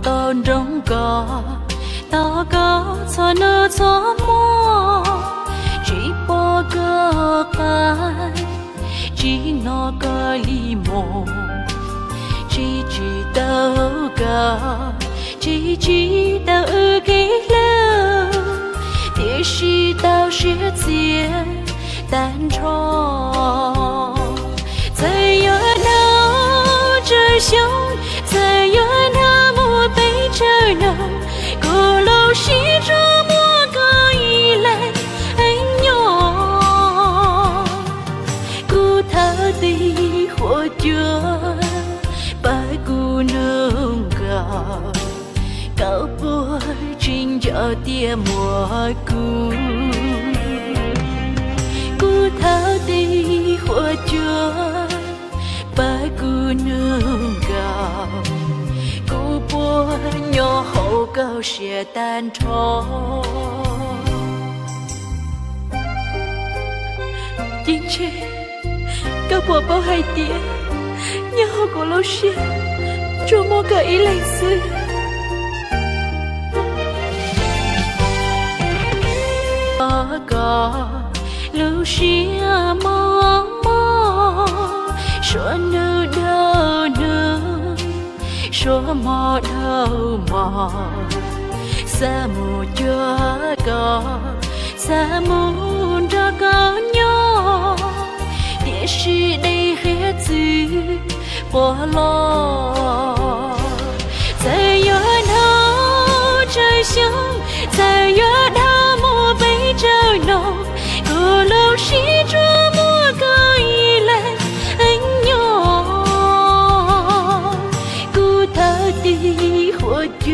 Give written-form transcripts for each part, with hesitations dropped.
tao đông có tao có cho nó cho mò chỉ bỏ cơ cái chỉ nó có li mồ chỉ tao cả chỉ tao ở cái lâu thì chỉ tao sẽ chia tan trò在有那这胸在有那么被这能鼓楼西这么个依赖哎哟鼓他的火脚把鼓能搞搞不真叫爹莫鼓鼓他的火脚把鼓能搞鼓波nhỏ hậu cao sẽ tan trò chính trị các bộ bao hai tiền nhỏ hậu của lâu sẽ cho mô cả ý lãnh sư có lâu sẽ mơ mơ số nữ đâu nữ số mò đâu mò sa mù cho có sa mù cho có nhỏ địa sĩ đây hết gì bỏ lo在有那这乡在有那么被这弄鼓楼西这么个依赖哎哟鼓他的火脚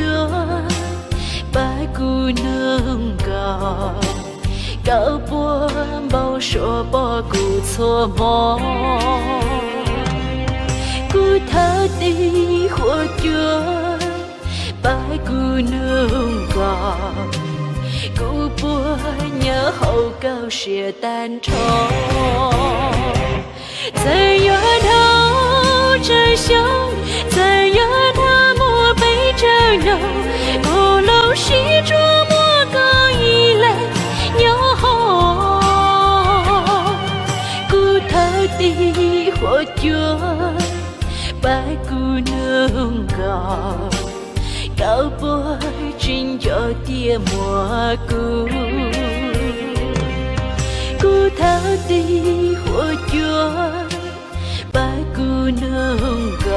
把鼓能搞搞波包说包鼓错摸鼓他的火脚把鼓能搞鼓波nhớ hậu cao sẽ tan trò在有đâu trời sông在有那么被这弄鼓楼西这么个依赖nhỏ鼓他的火脚把鼓能搞搞不真叫爹莫鼓鼓他的火脚把鼓能搞